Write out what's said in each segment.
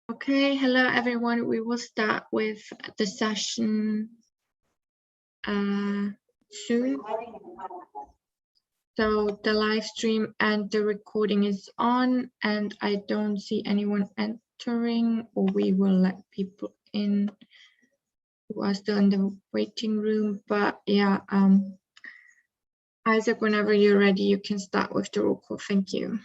Okay, hello everyone. We will start with the session soon. So the live stream and the recording is on, and I don't see anyone entering, or we will let people in who are still in the waiting room. But yeah, Isaac, whenever you're ready, you can start with the roll call. Thank you.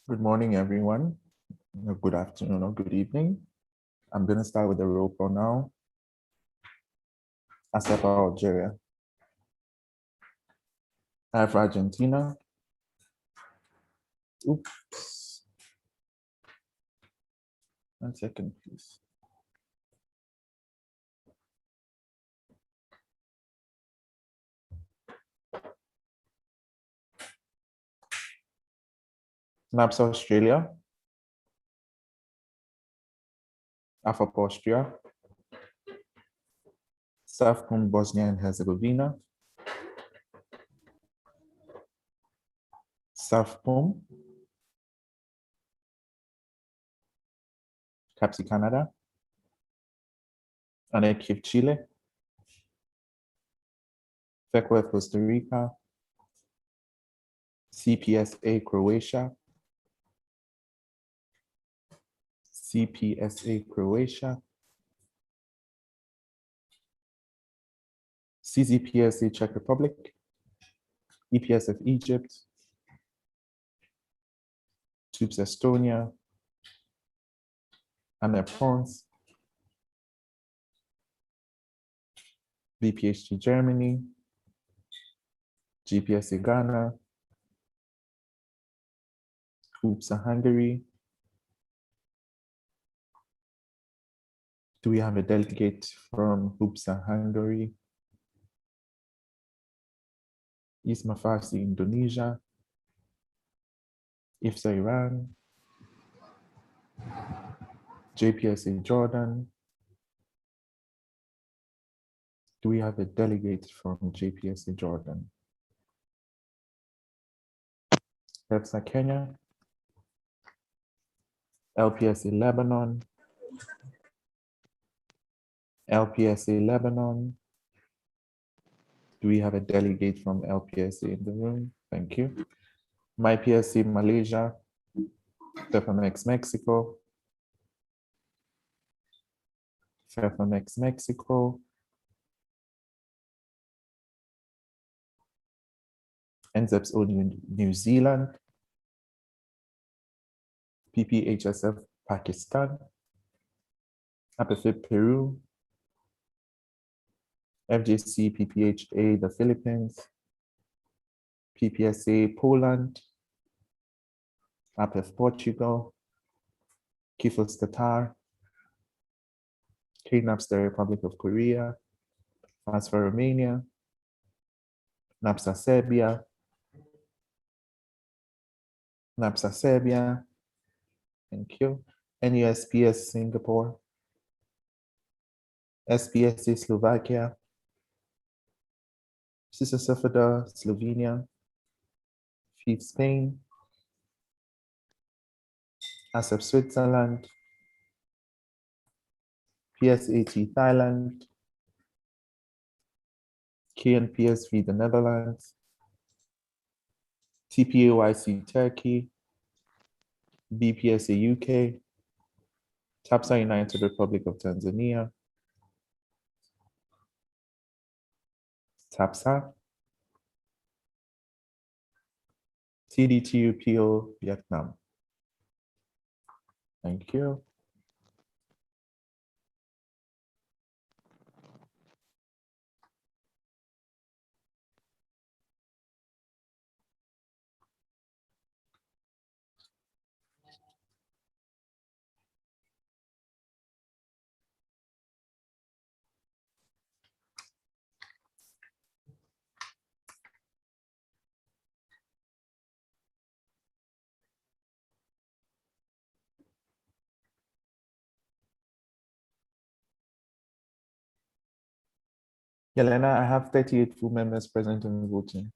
Good morning, everyone. Good afternoon or good evening. I'm going to start with the roll call now. IPSF Algeria. IF Argentina. Oops. 1 second, please. NAPS Australia. AFAP Austria. SAFCOM Bosnia and Herzegovina. SAFCOM. CAPSI Canada. ANECIF Chile. FECOF Costa Rica. CPSA Croatia. CPSA Croatia. CZPSA Czech Republic. IPSF Egypt. TUPS Estonia. ANEP France. VPHG Germany. GPSA Ghana. HUPSA Hungary. Do we have a delegate from HUPSA Hungary? ISMA Farsi Indonesia. IFSA Iran. JPSA Jordan. Do we have a delegate from JPSA Jordan? EFSA Kenya. LPSA Lebanon. LPSA Lebanon. Do we have a delegate from LPSA in the room? Thank you. MyPSA Malaysia. FEFMX Mexico. FEFMX Mexico. NZEPS New Zealand. PPHSF Pakistan. APFIP Peru. FJC PPHA the Philippines. PPSA Poland. APF Portugal. KIFOS Qatar. KNAPS the Republic of Korea. FASFA Romania. NAPSA Serbia. NAPSA Serbia. Thank you. NUSPS Singapore. SPSA Slovakia. CISA Slovenia. FIF Spain. ASEP Switzerland. PSAT Thailand. KNPSV the Netherlands. TPAYC Turkey. BPSA UK. TAPSA United Republic of Tanzania. TAPSA. TDTUPO Vietnam. Thank you. Yelena, I have 38 full members present and voting.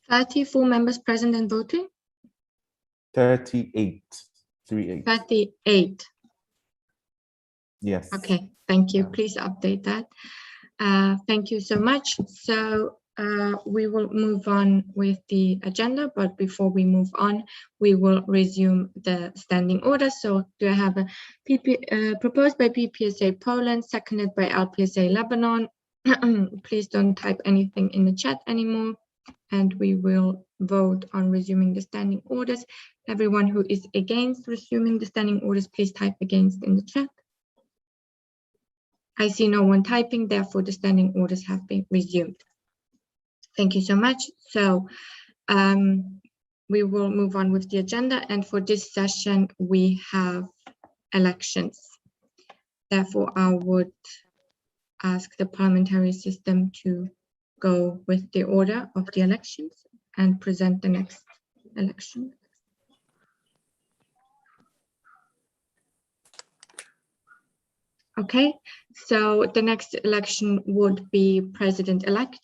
30 full members present and voting? 38. 38. 38. Yes. Okay, thank you. Yeah. Please update that. Thank you so much. So we will move on with the agenda, but before we move on, we will resume the standing order. So do I have a proposed by PPSA Poland, seconded by LPSA Lebanon? Please don't type anything in the chat anymore, and we will vote on resuming the standing orders. Everyone who is against resuming the standing orders, please type against in the chat. I see no one typing, therefore the standing orders have been resumed. Thank you so much. So we will move on with the agenda, and for this session we have elections. Therefore, I would ask the parliamentary system to go with the order of the elections and present the next election. Okay, so the next election would be president-elect.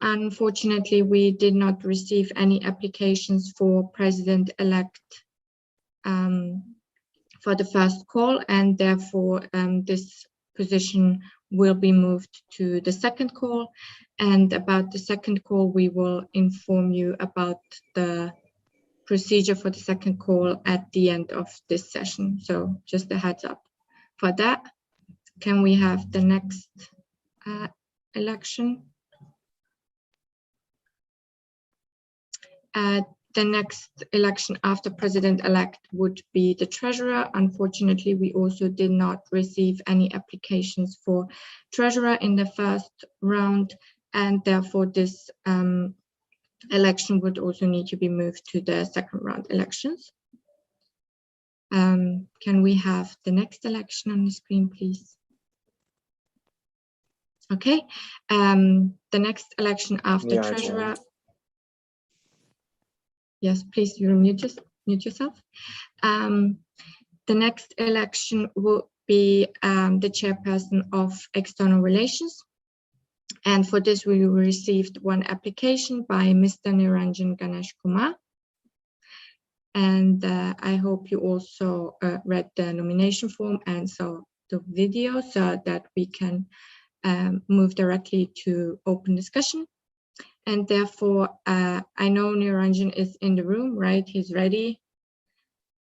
Unfortunately, we did not receive any applications for president-elect for the first call, and therefore this position will be moved to the second call. And about the second call, we will inform you about the procedure for the second call at the end of this session. So just a heads up for that. Can we have the next election? The next election after president-elect would be the treasurer. Unfortunately, we also did not receive any applications for treasurer in the first round, and therefore this election would also need to be moved to the second round elections. Can we have the next election on the screen, please? Okay, the next election after treasurer. Yes, please, you mute yourself. The next election will be the chairperson of external relations. And for this, we received one application by Mr. Niranjan Ganesh Kumar. And I hope you also read the nomination form and saw the video so that we can move directly to open discussion. And therefore, I know Niranjan is in the room, right? He's ready.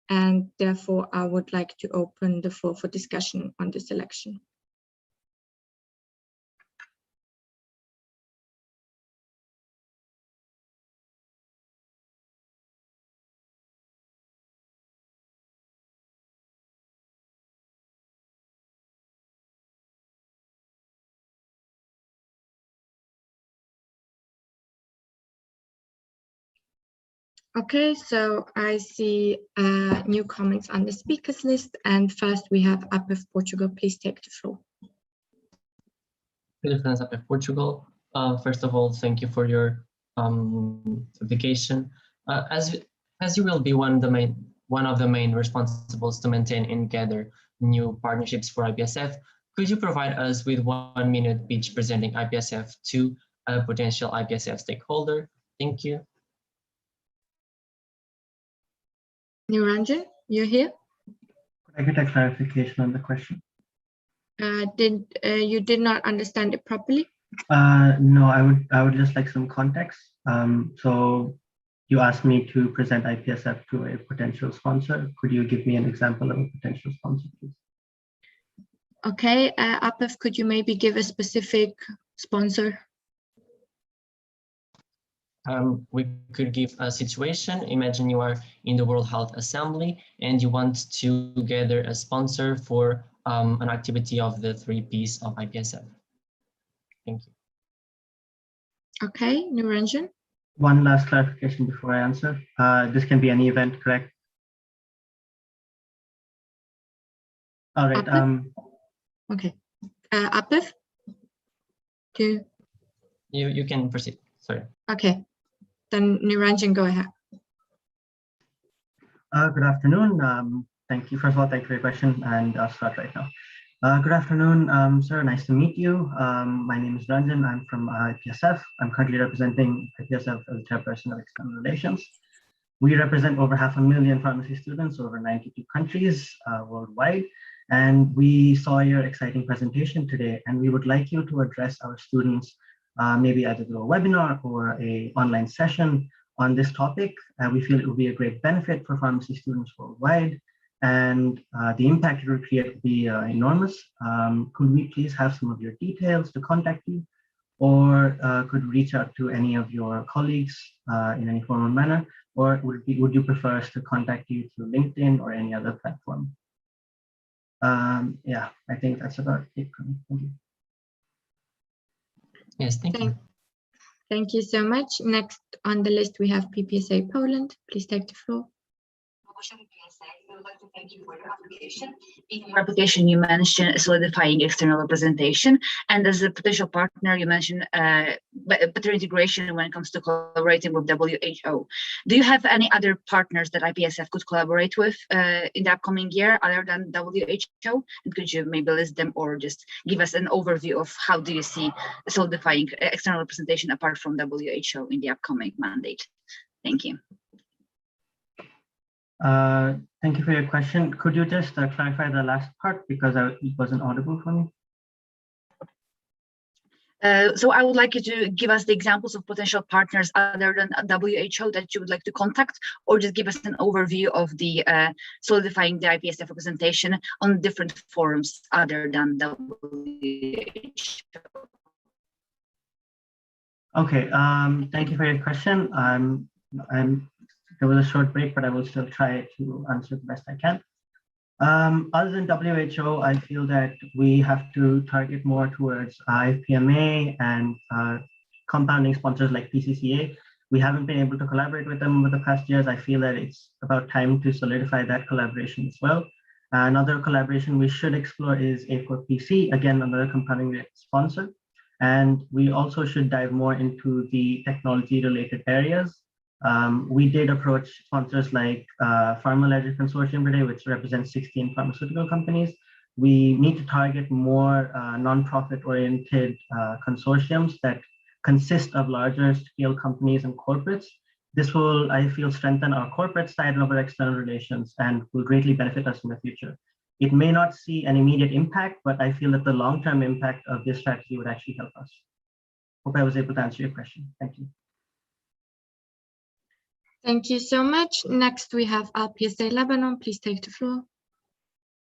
And therefore, I would like to open the floor for discussion on this election. Okay, so I see new comments on the speakers list. And first we have IPSF Portugal. Please take the floor. IPSF Portugal. First of all, thank you for your application. As you will be one of the main responsibles to maintain and gather new partnerships for IPSF, could you provide us with 1 minute pitch presenting IPSF to a potential IPSF stakeholder? Thank you. Niranjan, you're here? Could I get a clarification on the question? You did not understand it properly? No, I would just like some context. So you asked me to present IPSF to a potential sponsor. Could you give me an example of a potential sponsor, please? Okay, IPSF, could you maybe give a specific sponsor? We could give a situation. Imagine you are in the World Health Assembly and you want to gather a sponsor for an activity of the 3 Ps of IPSF. Thank you. Okay, Niranjan. One last clarification before I answer. This can be any event, correct? All right. Okay. IPSF? You can proceed. Sorry. Okay. Then Niranjan, go ahead. Good afternoon. Thank you. First of all, thank you for your question, and I'll start right now. Good afternoon, sir. Nice to meet you. My name is Ranjan. I'm from IPSF. I'm currently representing IPSF as chairperson of external relations. We represent over 500,000 pharmacy students over 92 countries worldwide. And we saw your exciting presentation today, and we would like you to address our students, maybe either through a webinar or an online session on this topic. We feel it will be a great benefit for pharmacy students worldwide, and the impact it will create will be enormous. Could we please have some of your details to contact you, or could reach out to any of your colleagues in any formal manner, or would you prefer us to contact you through LinkedIn or any other platform? Yeah, I think that's about it for me. Thank you. Yes, thank you. Thank you so much. Next on the list, we have PPSA Poland. Please take the floor. We would like to thank you for your application. In your application, you mentioned solidifying external representation, and as a potential partner, you mentioned better integration when it comes to collaborating with WHO. Do you have any other partners that IPSF could collaborate with in the upcoming year other than WHO? And could you maybe list them or just give us an overview of how do you see solidifying external representation apart from WHO in the upcoming mandate? Thank you. Thank you for your question. Could you just clarify the last part, because it wasn't audible for me? So I would like you to give us the examples of potential partners other than WHO that you would like to contact, or just give us an overview of the solidifying the IPSF representation on different forums other than WHO. Okay, thank you for your question. There was a short break, but I will still try to answer the best I can. Other than WHO, I feel that we have to target more towards IPMA and compounding sponsors like PCCA. We haven't been able to collaborate with them over the past years. I feel that it's about time to solidify that collaboration as well. Another collaboration we should explore is A4PC, again, another compounding sponsor. And we also should dive more into the technology-related areas. We did approach sponsors like Pharma Ledger Consortium today, which represents 16 pharmaceutical companies. We need to target more non-profit-oriented consortiums that consist of larger scale companies and corporates. This will, I feel, strengthen our corporate side of our external relations and will greatly benefit us in the future. It may not see an immediate impact, but I feel that the long-term impact of this strategy would actually help us. Hope I was able to answer your question. Thank you. Thank you so much. Next, we have IPSA Lebanon. Please take the floor.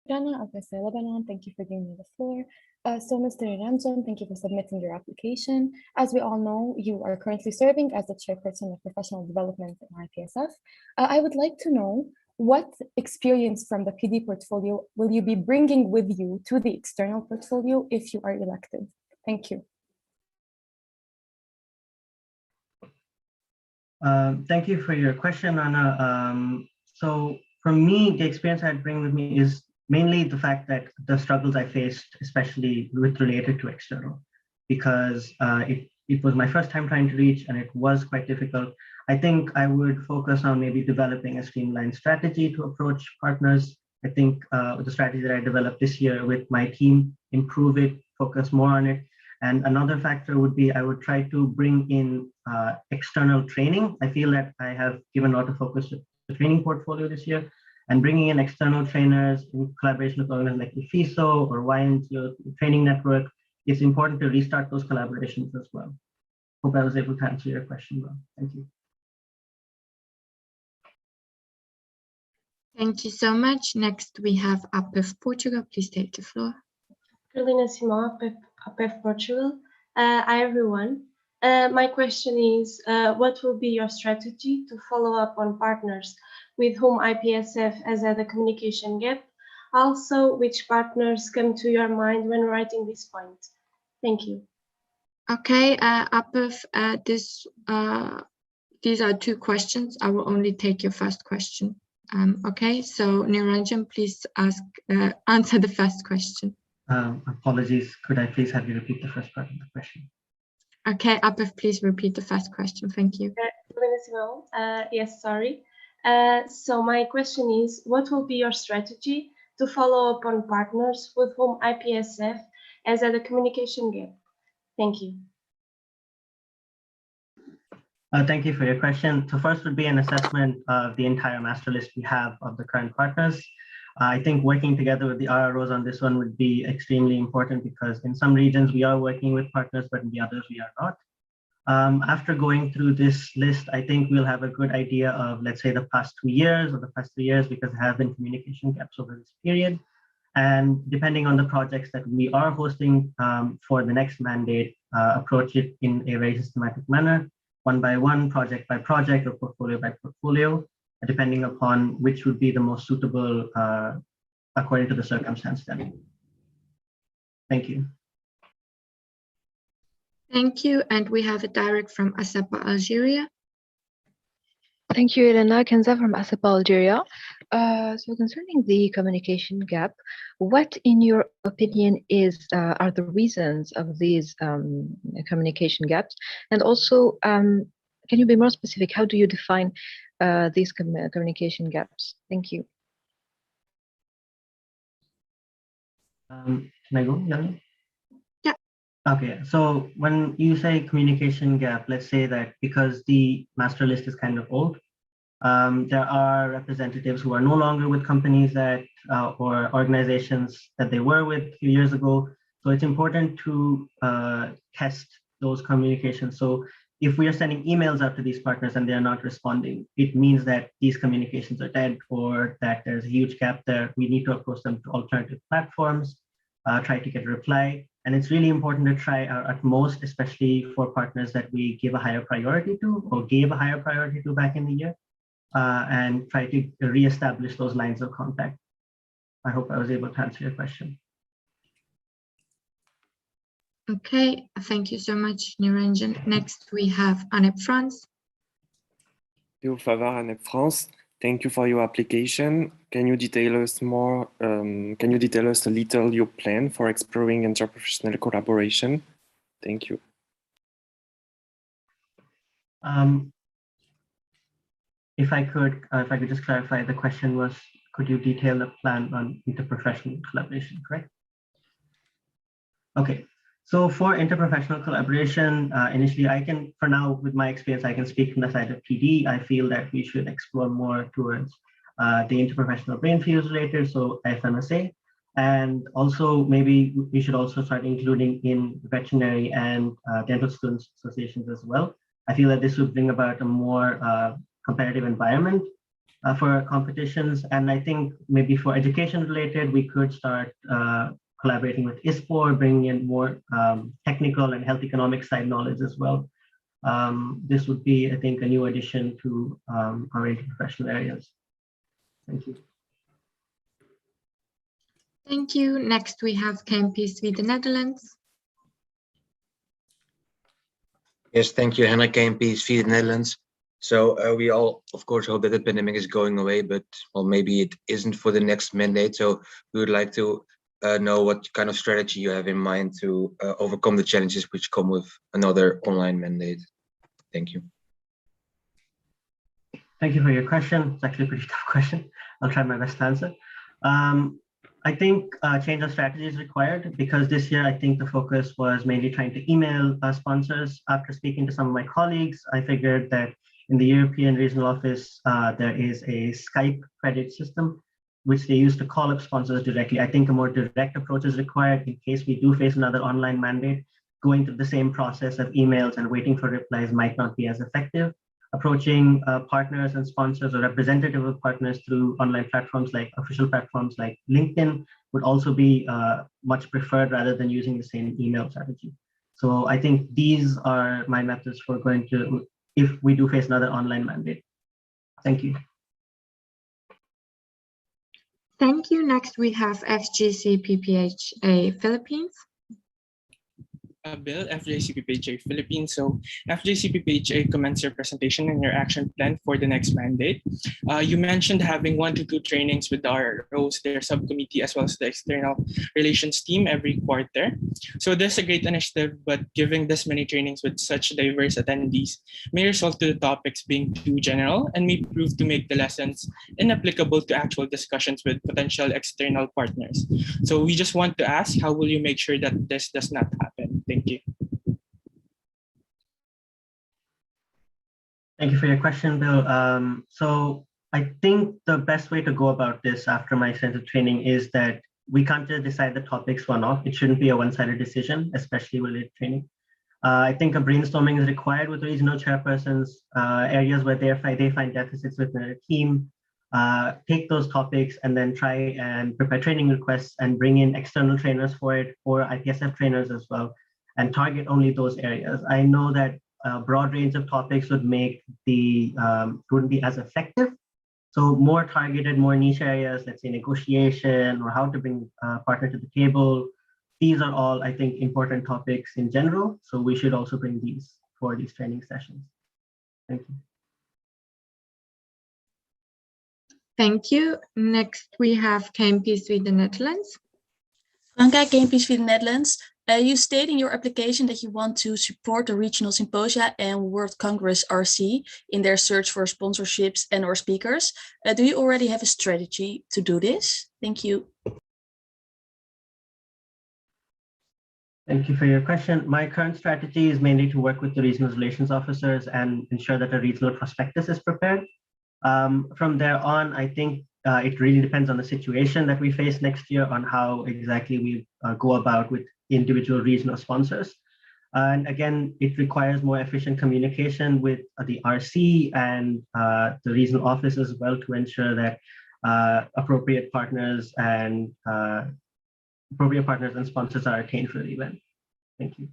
Rana, IPSA Lebanon, thank you for giving me the floor. So Mr. Ranjan, thank you for submitting your application. As we all know, you are currently serving as the chairperson of professional development in IPSF. I would like to know what experience from the PD portfolio will you be bringing with you to the external portfolio if you are elected? Thank you. Thank you for your question, Anna. So for me, the experience I'd bring with me is mainly the fact that the struggles I faced, especially related to external, because it was my first time trying to reach, and it was quite difficult. I think I would focus on maybe developing a streamlined strategy to approach partners. I think the strategy that I developed this year with my team, improve it, focus more on it. And another factor would be I would try to bring in external training. I feel that I have given a lot of focus to the training portfolio this year, and bringing in external trainers in collaboration with organizations like IFISO or YNGO Training Network. It's important to restart those collaborations as well. Hope I was able to answer your question well. Thank you. Thank you so much. Next, we have IPSF Portugal. Please take the floor. Carolina Simão, IPSF Portugal. Hi, everyone. My question is, what will be your strategy to follow up on partners with whom IPSF has had a communication gap? Also, which partners come to your mind when writing this point? Thank you. Okay, IPSF, these are two questions. I will only take your first question. Okay, so Niranjan, please answer the first question. Apologies, could I please have you repeat the first part of the question? Okay, IPSF, please repeat the first question. Thank you. Yes, sorry. So my question is, what will be your strategy to follow up on partners with whom IPSF has had a communication gap? Thank you. Thank you for your question. So first would be an assessment of the entire master list we have of the current partners. I think working together with the RROs on this one would be extremely important because in some regions we are working with partners, but in the others we are not. After going through this list, I think we'll have a good idea of, let's say, the past 2 years or the past 3 years, because there have been communication gaps over this period. And depending on the projects that we are hosting for the next mandate, approach it in a very systematic manner, one by one, project by project, or portfolio by portfolio, depending upon which would be the most suitable according to the circumstance then. Thank you. Thank you. And we have a direct from ASAPA Algeria. Thank you, Elena. Kenza from ASAPA Algeria. So concerning the communication gap, what, in your opinion, are the reasons of these communication gaps? And also, can you be more specific? How do you define these communication gaps? Thank you. Can I go, Yanni? Yeah. Okay, so when you say communication gap, let's say that because the master list is kind of old, there are representatives who are no longer with companies that or organizations that they were with a few years ago. So it's important to test those communications. So if we are sending emails out to these partners and they're not responding, it means that these communications are dead or that there's a huge gap there. We need to approach them to alternative platforms, try to get a reply. And it's really important to try our utmost, especially for partners that we give a higher priority to or gave a higher priority to back in the year, and try to reestablish those lines of contact. I hope I was able to answer your question. Okay, thank you so much, Niranjan. Next, we have Anep France. Favor Anep France. Thank you for your application. Can you detail us more? Can you detail us a little your plan for exploring interprofessional collaboration? Thank you. If I could just clarify, the question was, could you detail the plan on interprofessional collaboration, correct? Okay, so for interprofessional collaboration, initially for now, with my experience, I can speak from the side of PD. I feel that we should explore more towards the interprofessional brain fields related, so FMSA. And also maybe we should also start including in veterinary and dental students associations as well. I feel that this would bring about a more competitive environment for competitions. And I think maybe for education related, we could start collaborating with ISPOR, bringing in more technical and health economic side knowledge as well. This would be, I think, a new addition to our interprofessional areas. Thank you. Thank you. Next, we have KMPSV, the Netherlands. Yes, thank you, Hannah, KMPSV, the Netherlands. So we all, of course, hope that the pandemic is going away, but well, maybe it isn't for the next mandate. So we would like to know what kind of strategy you have in mind to overcome the challenges which come with another online mandate. Thank you. Thank you for your question. It's actually a pretty tough question. I'll try my best to answer. I think change of strategy is required because this year, I think the focus was mainly trying to email sponsors. After speaking to some of my colleagues, I figured that in the European Regional Office, there is a Skype credit system, which they use to call up sponsors directly. I think a more direct approach is required in case we do face another online mandate. Going through the same process of emails and waiting for replies might not be as effective. Approaching partners and sponsors or representative of partners through online platforms like official platforms like LinkedIn would also be much preferred rather than using the same email strategy. So I think these are my methods for going to, if we do face another online mandate. Thank you. Thank you. Next, we have FGC PPHA Philippines. Bill, FJCPPHA Philippines. So FJCPPHA comments your presentation and your action plan for the next mandate. You mentioned having 1 to 2 trainings with the ROs, their subcommittee, as well as the external relations team every quarter. So this is a great initiative, but giving this many trainings with such diverse attendees may result to the topics being too general and may prove to make the lessons inapplicable to actual discussions with potential external partners. So we just want to ask, how will you make sure that this does not happen? Thank you. Thank you for your question, Bill. So I think the best way to go about this after my extensive training is that we can't just decide the topics one-off. It shouldn't be a one-sided decision, especially related training. I think a brainstorming is required with regional chairpersons, areas where they find deficits within their team, take those topics and then try and prepare training requests and bring in external trainers for it, or IPSF trainers as well, and target only those areas. I know that a broad range of topics would make the wouldn't be as effective. So more targeted, more niche areas, let's say negotiation or how to bring a partner to the table. These are all, I think, important topics in general. So we should also bring these for these training sessions. Thank you. Thank you. Next, we have KMP Sweden, Netherlands. Franka, KMP Sweden, Netherlands. You state in your application that you want to support the regional symposia and World Congress RC in their search for sponsorships and or speakers. Do you already have a strategy to do this? Thank you. Thank you for your question. My current strategy is mainly to work with the regional relations officers and ensure that a regional prospectus is prepared. From there on, I think it really depends on the situation that we face next year on how exactly we go about with individual regional sponsors. And again, it requires more efficient communication with the RC and the regional office as well to ensure that appropriate partners and sponsors are attained for the event. Thank you.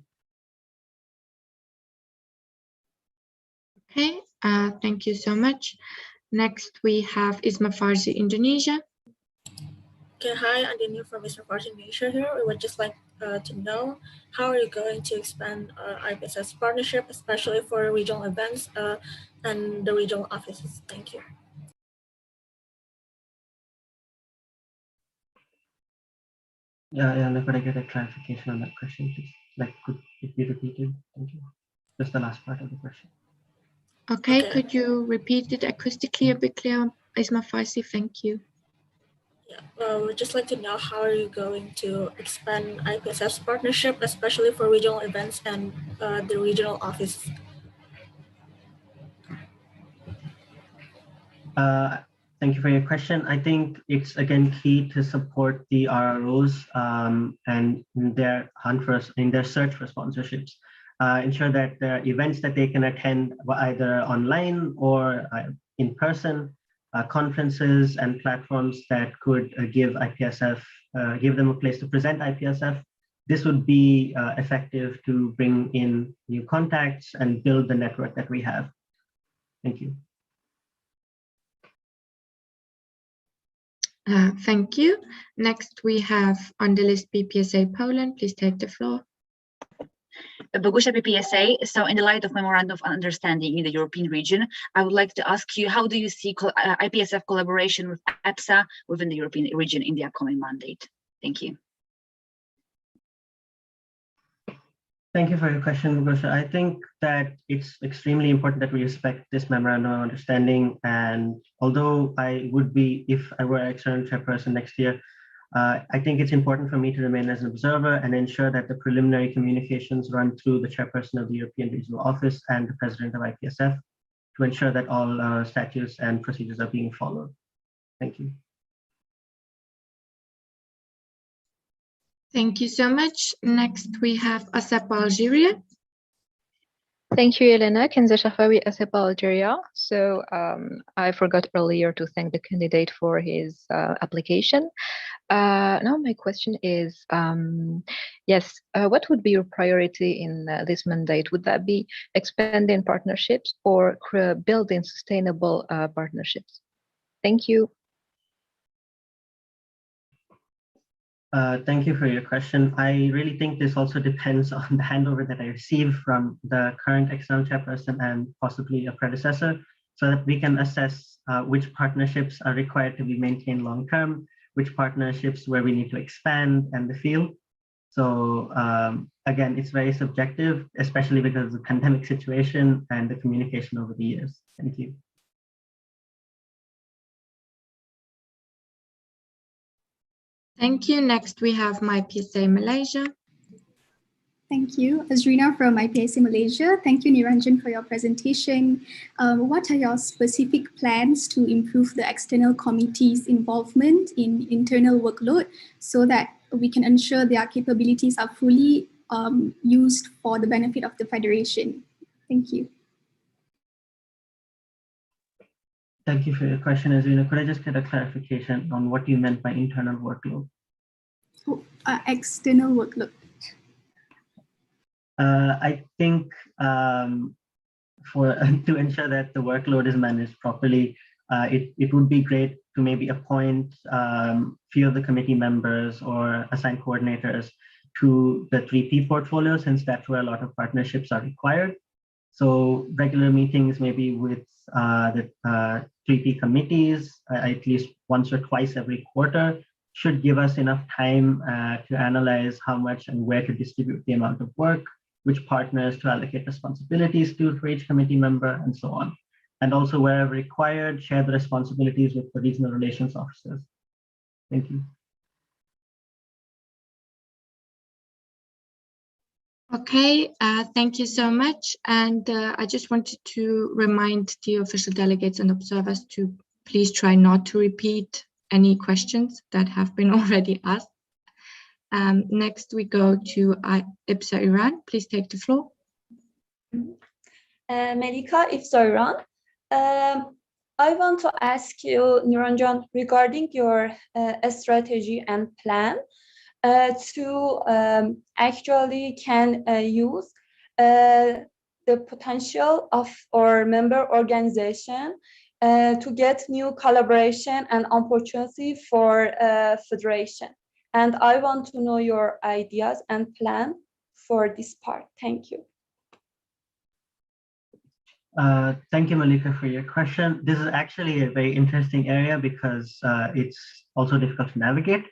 Okay, thank you so much. Next, we have Isma Farsi, Indonesia. Okay, hi, I'm Daniel from Isma Farsi, Indonesia here. We would just like to know, how are you going to expand IPSF partnership, especially for regional events and the regional offices? Thank you. Yeah, could I get a clarification on that question, please? Like, could it be repeated? Thank you. Just the last part of the question. Okay, could you repeat it acoustically a bit clearer, Isma Farsi? Thank you. Yeah, we'd just like to know, how are you going to expand IPSF's partnership, especially for regional events and the regional office? Thank you for your question. I think it's again key to support the RROs and their in their search for sponsorships. Ensure that there are events that they can attend either online or in person, conferences and platforms that could give IPSF, give them a place to present IPSF. This would be effective to bring in new contacts and build the network that we have. Thank you. Thank you. Next, we have on the list BPSA Poland. Please take the floor. Bogusha BPSA. So in the light of Memorandum of Understanding in the European region, I would like to ask you, how do you see IPSF collaboration with EPSA within the European region in the upcoming mandate? Thank you. Thank you for your question, Bogusha. I think that it's extremely important that we respect this memorandum of understanding. And although I would be, if I were external chairperson next year, I think it's important for me to remain as an observer and ensure that the preliminary communications run through the chairperson of the European Regional Office and the president of IPSF to ensure that all statutes and procedures are being followed. Thank you. Thank you so much. Next, we have ASAP Algeria. Thank you, Elena. Kenza Shafawi, ASAP Algeria. So I forgot earlier to thank the candidate for his application. Now my question is, yes, what would be your priority in this mandate? Would that be expanding partnerships or building sustainable partnerships? Thank you. Thank you for your question. I really think this also depends on the handover that I receive from the current external chairperson and possibly a predecessor, so that we can assess which partnerships are required to be maintained long-term, which partnerships where we need to expand and the field. So again, it's very subjective, especially because of the pandemic situation and the communication over the years. Thank you. Thank you. Next, we have MyPSA Malaysia. Thank you. Azrina from IPSF Malaysia. Thank you, Niranjan, for your presentation. What are your specific plans to improve the external committee's involvement in internal workload so that we can ensure their capabilities are fully used for the benefit of the Federation? Thank you. Thank you for your question, Azrina. Could I just get a clarification on what you meant by internal workload? External workload. I think to ensure that the workload is managed properly, it would be great to maybe appoint few of the committee members or assign coordinators to the 3P portfolio, since that's where a lot of partnerships are required. So regular meetings maybe with the 3P committees, at least once or twice every quarter, should give us enough time to analyze how much and where to distribute the amount of work, which partners to allocate responsibilities to for each committee member, and so on. And also, wherever required, share the responsibilities with the regional relations officers. Thank you. Okay, thank you so much. And I just wanted to remind the official delegates and observers to please try not to repeat any questions that have been already asked. Next, we go to IPSA Iran. Please take the floor. Melika, IPSA Iran. I want to ask you, Niranjan, regarding your strategy and plan to actually can use the potential of our member organization to get new collaboration and opportunity for federation. And I want to know your ideas and plan for this part. Thank you. Thank you, Malika, for your question. This is actually a very interesting area because it's also difficult to navigate.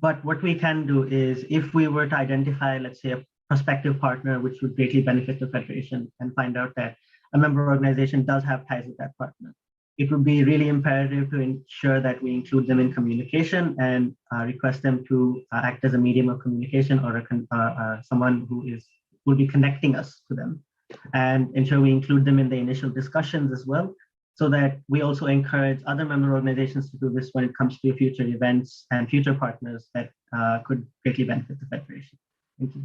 But what we can do is, if we were to identify, let's say, a prospective partner which would greatly benefit the Federation, and find out that a member organization does have ties with that partner, it would be really imperative to ensure that we include them in communication and request them to act as a medium of communication, or someone who will be connecting us to them, and ensure we include them in the initial discussions as well, so that we also encourage other member organizations to do this when it comes to future events and future partners that could greatly benefit the Federation. Thank you.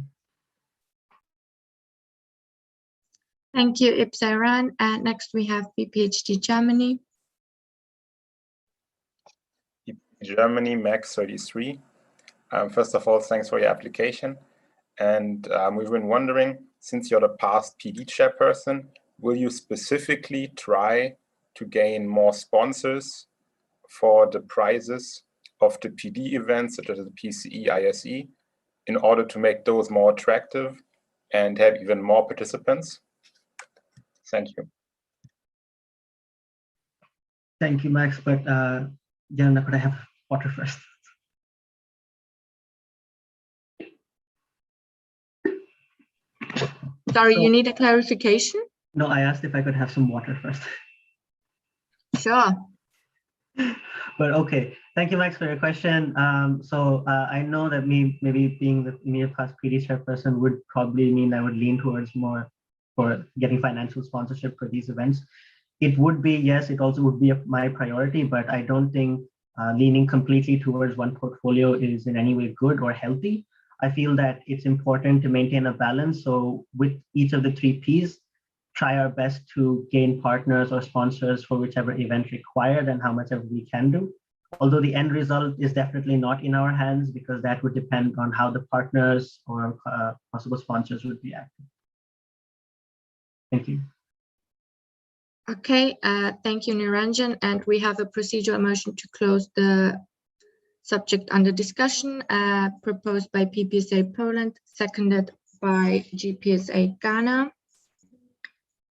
Thank you, IPSA Iran. And next we have BPHD Germany. Germany, Max 33. First of all, thanks for your application. And we've been wondering, since you're the past PD chairperson, will you specifically try to gain more sponsors for the prizes of the PD events, such as the PCE, ISE, in order to make those more attractive and have even more participants? Thank you. Thank you, Max. But Jana, could I have water first? Sorry, you need a clarification? No, I asked if I could have some water first. Sure. But okay, thank you, Max, for your question. I know that maybe being the immediate past PD chairperson would probably mean I would lean towards more for getting financial sponsorship for these events. It would be, yes, it also would be my priority, but I don't think leaning completely towards one portfolio is in any way good or healthy. I feel that it's important to maintain a balance. So with each of the 3Ps, try our best to gain partners or sponsors for whichever event required and how much ever we can do. Although the end result is definitely not in our hands, because that would depend on how the partners or possible sponsors would react. Thank you. Okay, thank you, Niranjan. And we have a procedural motion to close the subject under discussion, proposed by PPSA Poland, seconded by GPSA Ghana.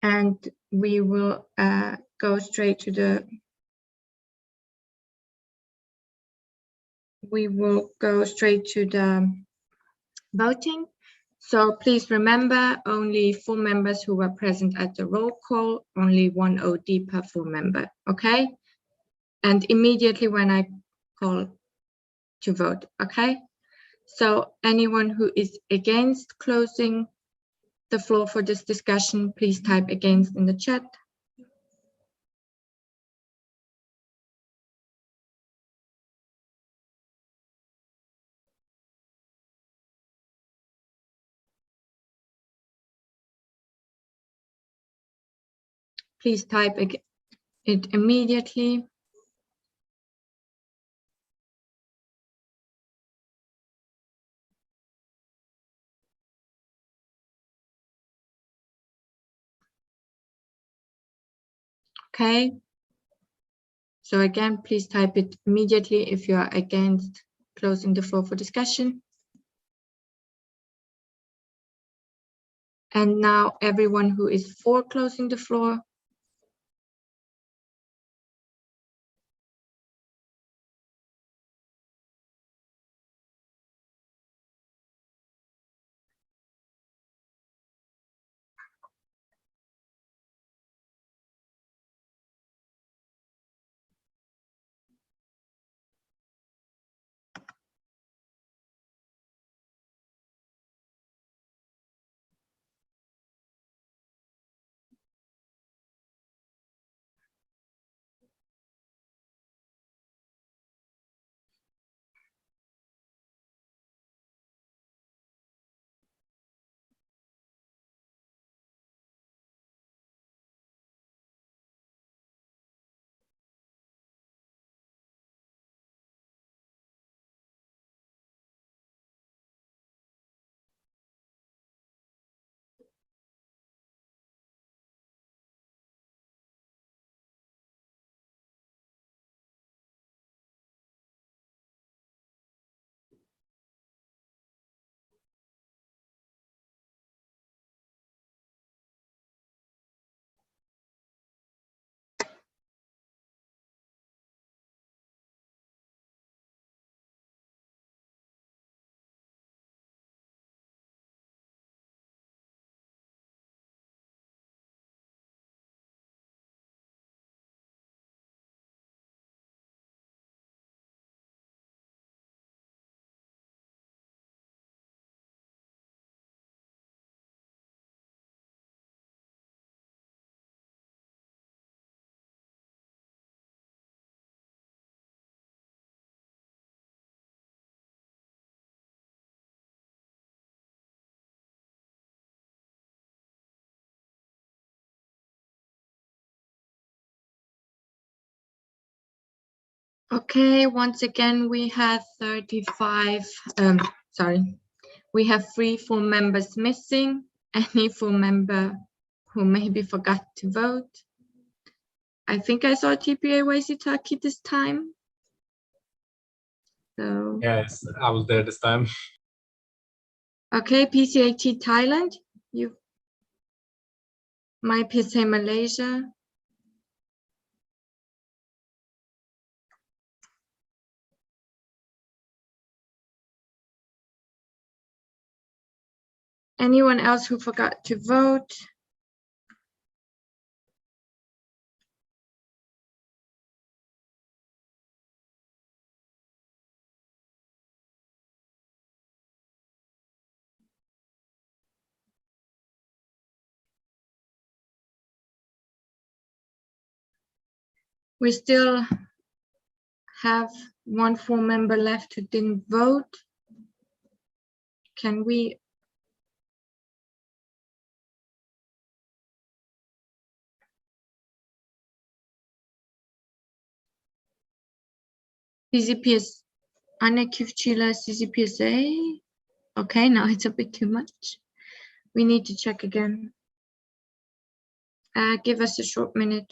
And we will go straight to the voting. So please remember, only 4 members who were present at the roll call, only 1 OD per 4 member, okay? And immediately when I call to vote, okay? So anyone who is against closing the floor for this discussion, please type against in the chat. Please type it immediately. Okay. So again, please type it immediately if you are against closing the floor for discussion. And now everyone who is for closing the floor. Okay, once again, we have 35, we have 3 full members missing. Any full member who maybe forgot to vote? I think I saw TPA Waisitaki this time. So. Yes, I was there this time. Okay, PCAT Thailand, my PSA Malaysia. Anyone else who forgot to vote? We still have 1 full member left who didn't vote. Can we? CCPS, Anekivchila CCPSA. Okay, now it's a bit too much. We need to check again. Give us a short minute.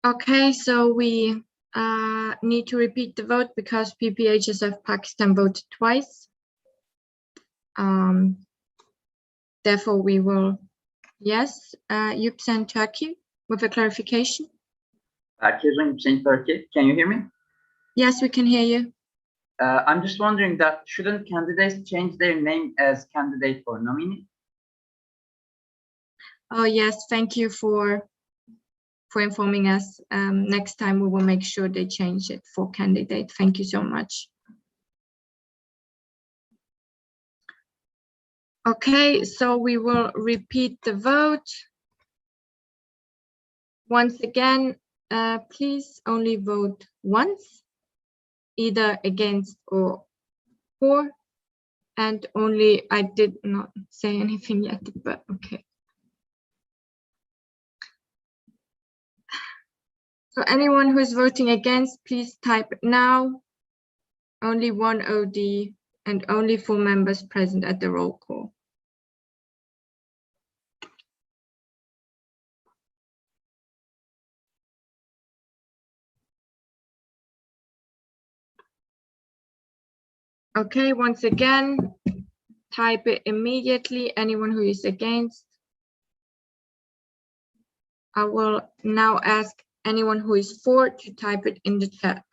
Okay, so we need to repeat the vote because PPHSF Pakistan voted twice. Therefore, we will, yes, Yüksel Turkey with a clarification. Turkey. Can you hear me? Yes, we can hear you. I'm just wondering that shouldn't candidates change their name as candidate or nominee? Oh, yes, thank you for informing us. Next time we will make sure they change it for candidate. Thank you so much. Okay, so we will repeat the vote. Once again, please only vote once, either against or for, and only, I did not say anything yet, but okay. So anyone who is voting against, please type now. Only one OD and only 4 members present at the roll call. Okay, once again, type it immediately. Anyone who is against. I will now ask anyone who is for to type it in the chat.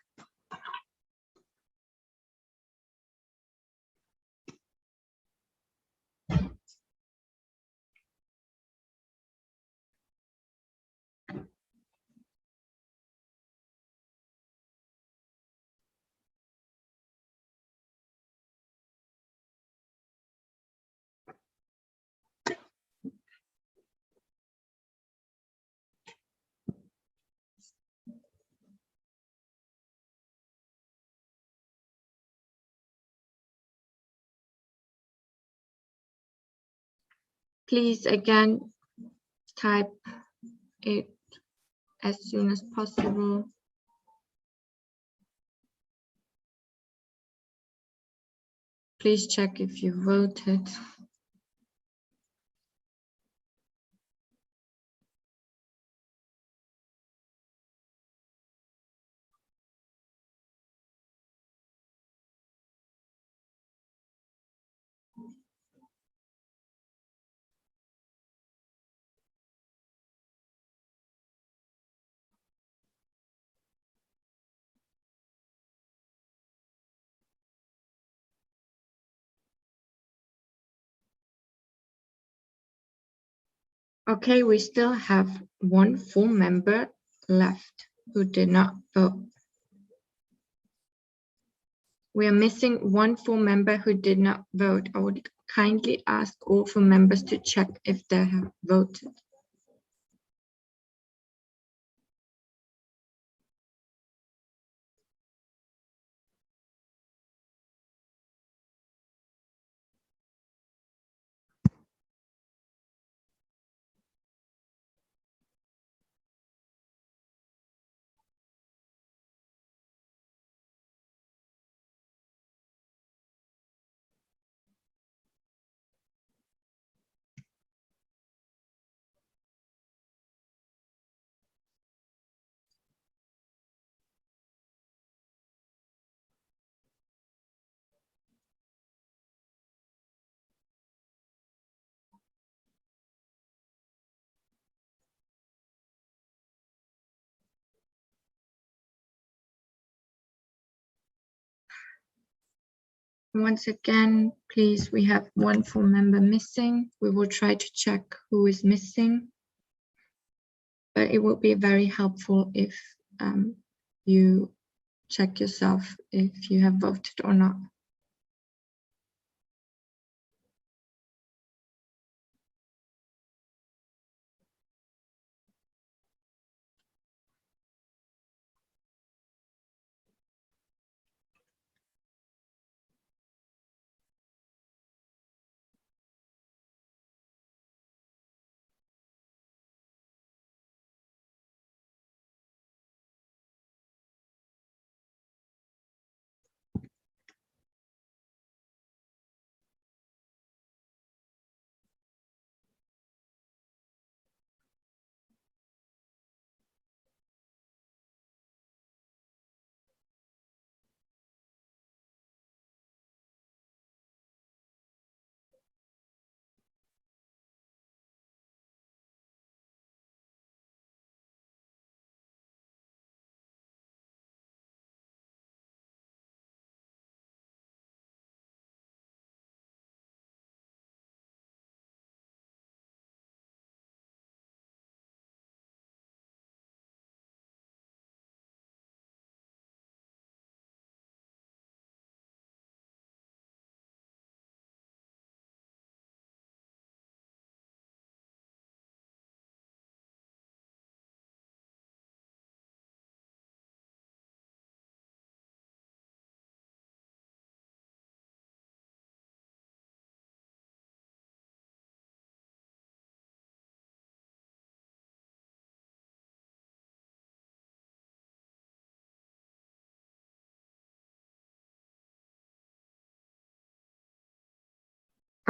Please again type it as soon as possible. Please check if you voted. Okay, we still have 1 full member left who did not vote. We are missing 1 full member who did not vote. I would kindly ask all full members to check if they have voted. Once again, please, we have 1 full member missing. We will try to check who is missing. But it would be very helpful if you check yourself if you have voted or not.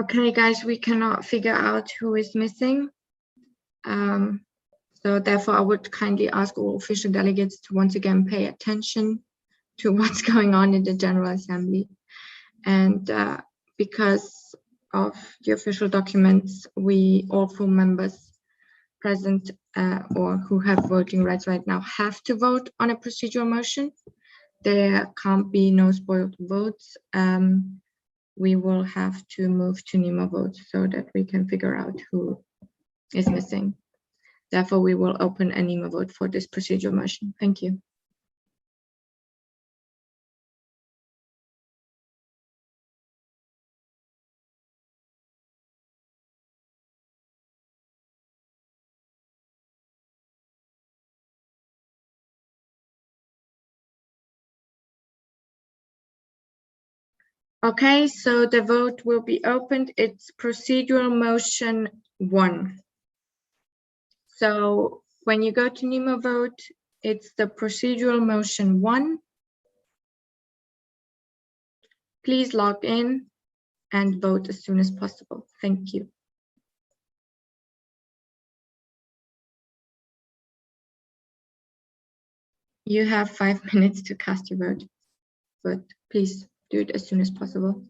Okay, guys, we cannot figure out who is missing. So therefore, I would kindly ask all official delegates to once again pay attention to what's going on in the General Assembly. And because of the official documents, we all full members present or who have voting rights right now have to vote on a procedural motion. There can't be no spoiled votes. We will have to move to NEMO votes so that we can figure out who is missing. Therefore, we will open a NEMO vote for this procedural motion. Thank you. Okay, so the vote will be opened. It's procedural motion 1. So when you go to NEMO vote, it's the procedural motion 1. Please log in and vote as soon as possible. Thank you. You have 5 minutes to cast your vote, but please do it as soon as possible.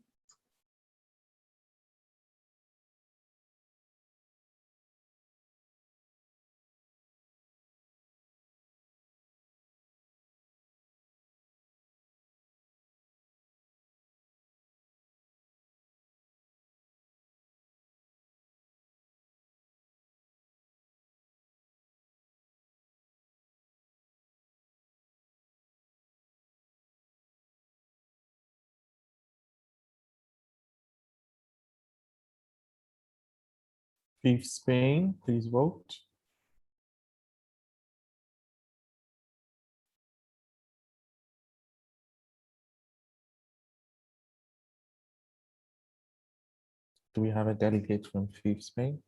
Fifth Spain, please vote. Do we have a delegate from Fifth Spain?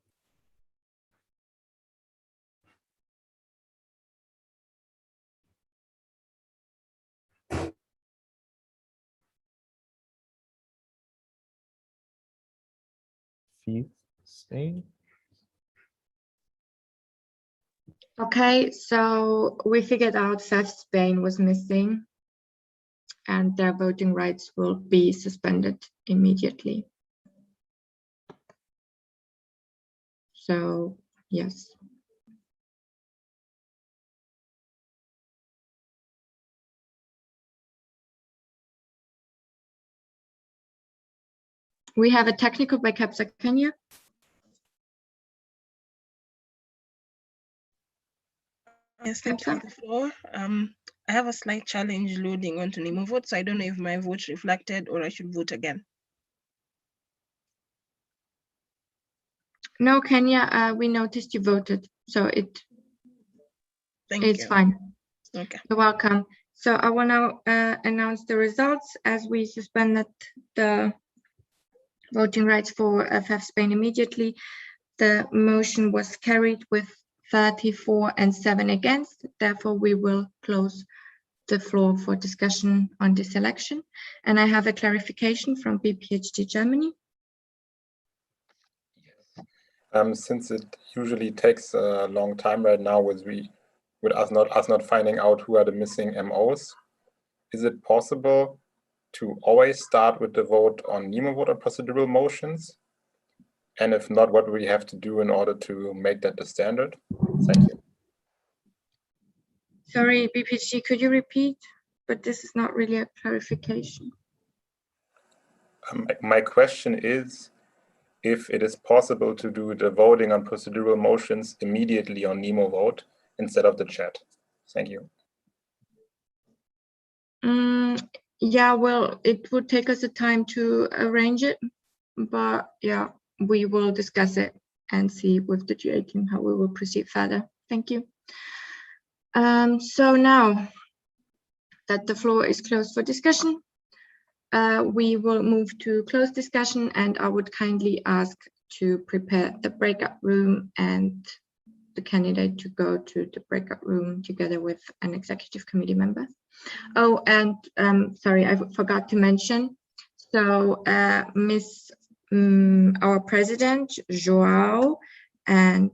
Fifth Spain. Okay, so we figured out that Spain was missing and their voting rights will be suspended immediately. So, yes. We have a technical by Capsa Kenya. Yes, thank you for the floor. I have a slight challenge loading onto NEMO vote, so I don't know if my vote reflected or I should vote again. No, Kenya, we noticed you voted, so it's fine. Okay. You're welcome. So I will now announce the results as we suspended the voting rights for FF Spain immediately. The motion was carried with 34 and 7 against. Therefore, we will close the floor for discussion on this election. And I have a clarification from BPHD Germany. Since it usually takes a long time right now with us not finding out who are the missing MOs, is it possible to always start with the vote on NEMO vote or procedural motions? And if not, what do we have to do in order to make that the standard? Thank you. Sorry, BPHD, could you repeat? But this is not really a clarification. My question is if it is possible to do the voting on procedural motions immediately on NEMO vote instead of the chat. Thank you. Yeah, well, it would take us a time to arrange it, but yeah, we will discuss it and see with the GA team how we will proceed further. Thank you. So now that the floor is closed for discussion, we will move to closed discussion, and I would kindly ask to prepare the breakout room and the candidate to go to the breakout room together with an executive committee member. Oh, and sorry, I forgot to mention. So Ms. our president, Joao, and